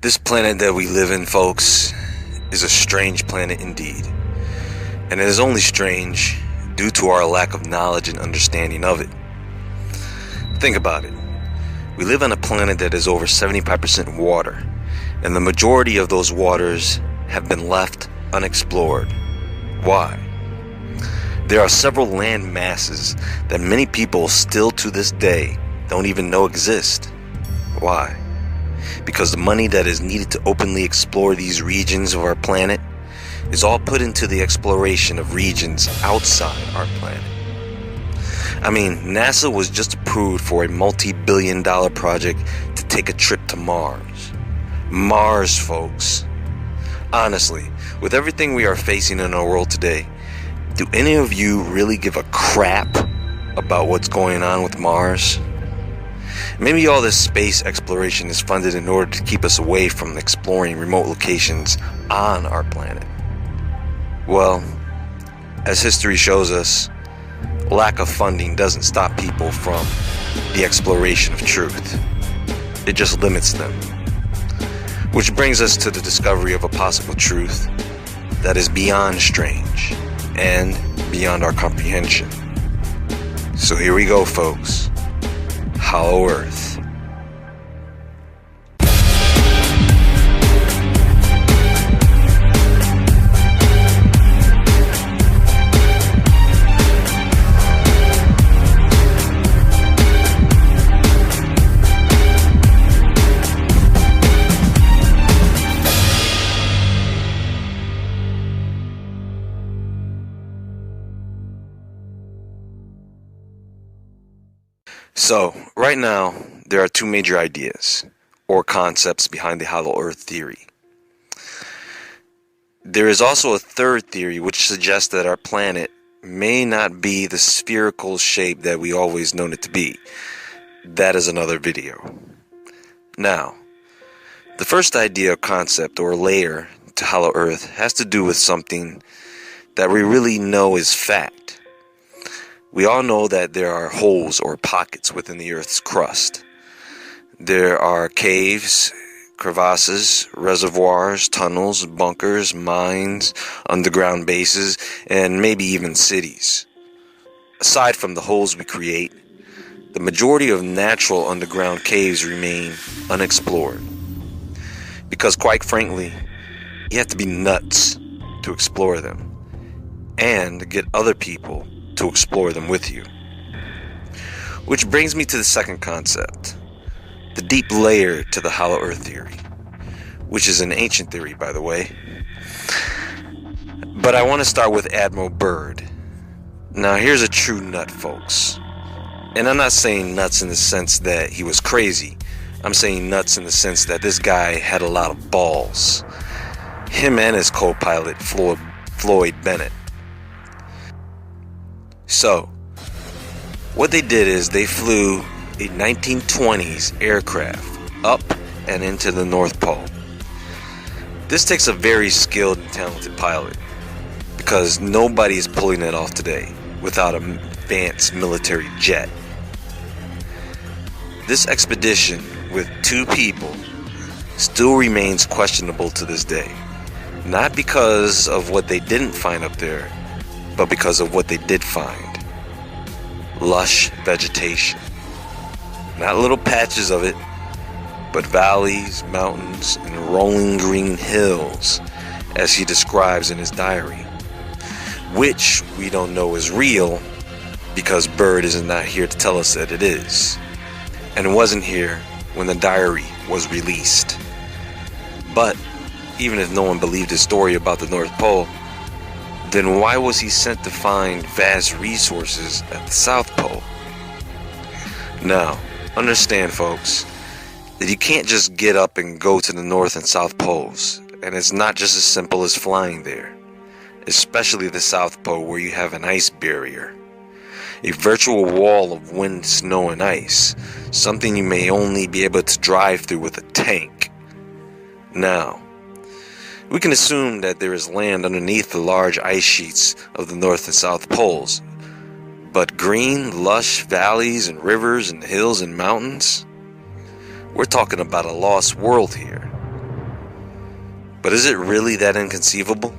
This planet that we live in, folks, is a strange planet indeed. And it is only strange due to our lack of knowledge and understanding of it. Think about it. We live on a planet that is over 75% water, and the majority of those waters have been left unexplored. Why? There are several land masses that many people still to this day don't even know exist. Why? Because the money that is needed to openly explore these regions of our planet is all put into the exploration of regions outside our planet. I mean, NASA was just approved for a multi-billion-dollar project to take a trip to Mars. Mars, folks. Honestly, with everything we are facing in our world today, do any of you really give a crap about what's going on with Mars? Maybe all this space exploration is funded in order to keep us away from exploring remote locations on our planet. Well, as history shows us, lack of funding doesn't stop people from the exploration of truth. It just limits them. Which brings us to the discovery of a possible truth that is beyond strange and beyond our comprehension. So here we go, folks. Hollow Earth. So, right now, there are two major ideas, or concepts, behind the Hollow Earth theory. There is also a third theory which suggests that our planet may not be the spherical shape that we always known it to be. That is another video. Now, the first idea or concept or layer to Hollow Earth has to do with something that we really know is fact. We all know that there are holes or pockets within the Earth's crust. There are caves, crevasses, reservoirs, tunnels, bunkers, mines, underground bases, and maybe even cities. Aside from the holes we create, the majority of natural underground caves remain unexplored. Because quite frankly, you have to be nuts to explore them, and get other people to explore them with you. Which brings me to the second concept, the deep layer to the Hollow Earth theory, which is an ancient theory, by the way. But I want to start with Admiral Byrd. Now, here's a true nut, folks. And I'm not saying nuts in the sense that he was crazy. I'm saying nuts in the sense that this guy had a lot of balls. Him and his co-pilot, Floyd Bennett. So, what they did is they flew a 1920s aircraft up and into the North Pole. This takes a very skilled and talented pilot, because nobody is pulling it off today without an advanced military jet. This expedition with two people still remains questionable to this day, not because of what they didn't find up there, but because of what they did find. Lush vegetation. Not little patches of it, but valleys, mountains, and rolling green hills, as he describes in his diary. Which we don't know is real, because Byrd is not here to tell us that it is. And wasn't here when the diary was released. But, even if no one believed his story about the North Pole, then why was he sent to find vast resources at the South Pole? Now, understand, folks, that you can't just get up and go to the North and South Poles, and it's not just as simple as flying there, especially the South Pole, where you have an ice barrier, a virtual wall of wind, snow, and ice, something you may only be able to drive through with a tank. Now, we can assume that there is land underneath the large ice sheets of the North and South Poles, but green, lush valleys and rivers and hills and mountains? We're talking about a lost world here. But is it really that inconceivable?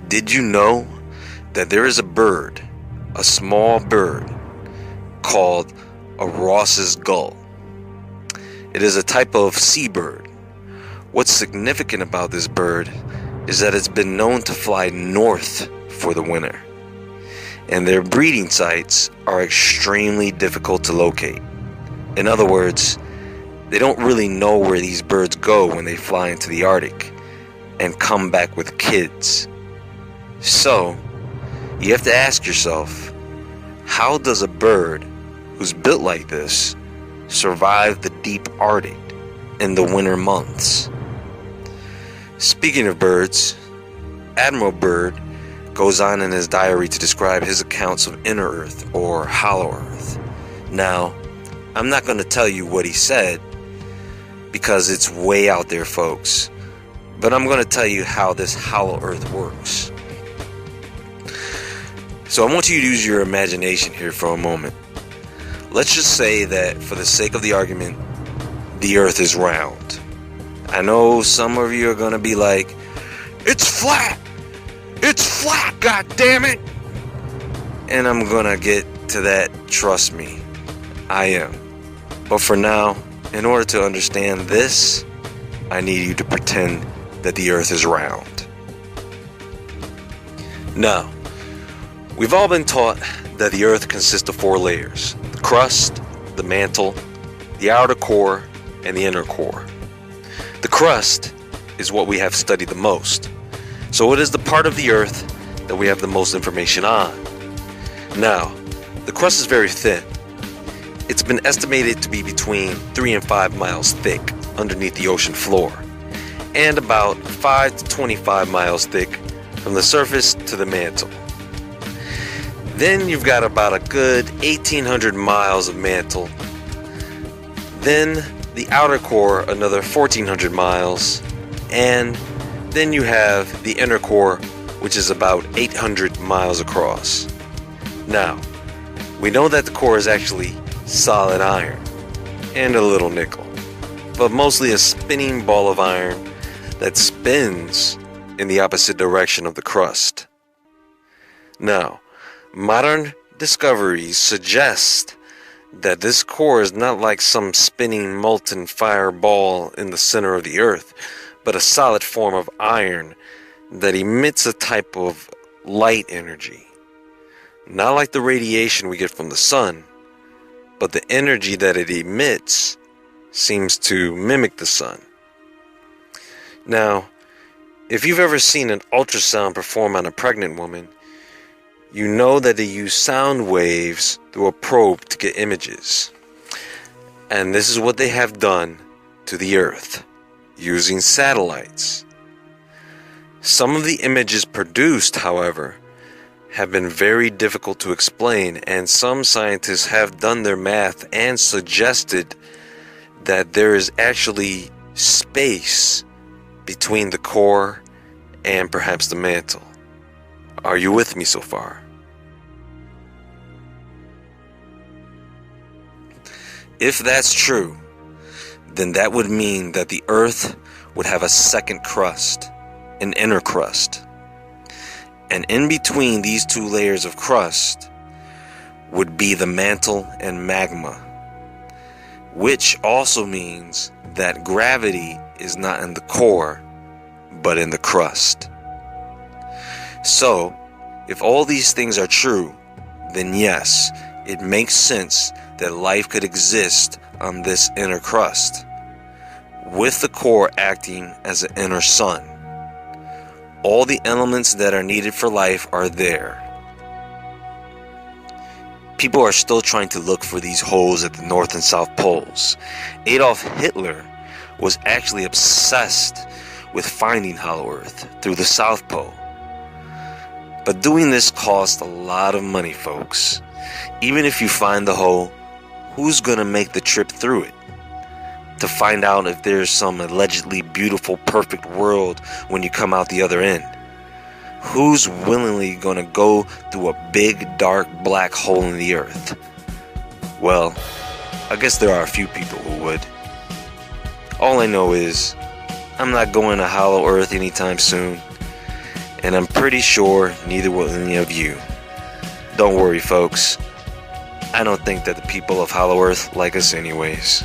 Did you know that there is a bird, a small bird, called a Ross's gull? It is a type of seabird. What's significant about this bird is that it's been known to fly north for the winter, and their breeding sites are extremely difficult to locate. In other words, they don't really know where these birds go when they fly into the Arctic and come back with kids. So, you have to ask yourself, how does a bird who's built like this survive the deep Arctic in the winter months? Speaking of birds, Admiral Byrd goes on in his diary to describe his accounts of inner Earth or hollow Earth. Now, I'm not going to tell you what he said because it's way out there, folks, but I'm going to tell you how this hollow Earth works. So I want you to use your imagination here for a moment. Let's just say that, for the sake of the argument, the Earth is round. I know some of you are going to be like, it's flat! It's flat, goddammit! And I'm going to get to that, trust me. I am. But for now, in order to understand this, I need you to pretend that the Earth is round. Now, we've all been taught that the Earth consists of 4 layers: the crust, the mantle, the outer core, and the inner core. The crust is what we have studied the most, so it is the part of the Earth that we have the most information on. Now, the crust is very thin. It's been estimated to be between 3 and 5 miles thick underneath the ocean floor, and about 5 to 25 miles thick from the surface to the mantle. Then you've got about a good 1,800 miles of mantle. Then the outer core, another 1,400 miles. And then you have the inner core, which is about 800 miles across. Now, we know that the core is actually solid iron and a little nickel, but mostly a spinning ball of iron that spins in the opposite direction of the crust. Now, modern discoveries suggest that this core is not like some spinning molten fireball in the center of the Earth, but a solid form of iron that emits a type of light energy. Not like the radiation we get from the sun, but the energy that it emits seems to mimic the sun. Now, if you've ever seen an ultrasound performed on a pregnant woman, you know that they use sound waves through a probe to get images. And this is what they have done to the Earth, using satellites. Some of the images produced, however, have been very difficult to explain, and some scientists have done their math and suggested that there is actually space between the core and perhaps the mantle. Are you with me so far? If that's true, then that would mean that the Earth would have a second crust, an inner crust. And in between these 2 layers of crust would be the mantle and magma, which also means that gravity is not in the core, but in the crust. So, if all these things are true, then yes, it makes sense that life could exist on this inner crust, with the core acting as an inner sun. All the elements that are needed for life are there. People are still trying to look for these holes at the North and South poles. Adolf Hitler was actually obsessed with finding hollow Earth through the South Pole. But doing this costs a lot of money, folks. Even if you find the hole, who's gonna make the trip through it? To find out if there's some allegedly beautiful, perfect world when you come out the other end. Who's willingly gonna go through a big, dark, black hole in the Earth? Well, I guess there are a few people who would. All I know is, I'm not going to Hollow Earth anytime soon, and I'm pretty sure neither will any of you. Don't worry, folks. I don't think that the people of Hollow Earth like us anyways.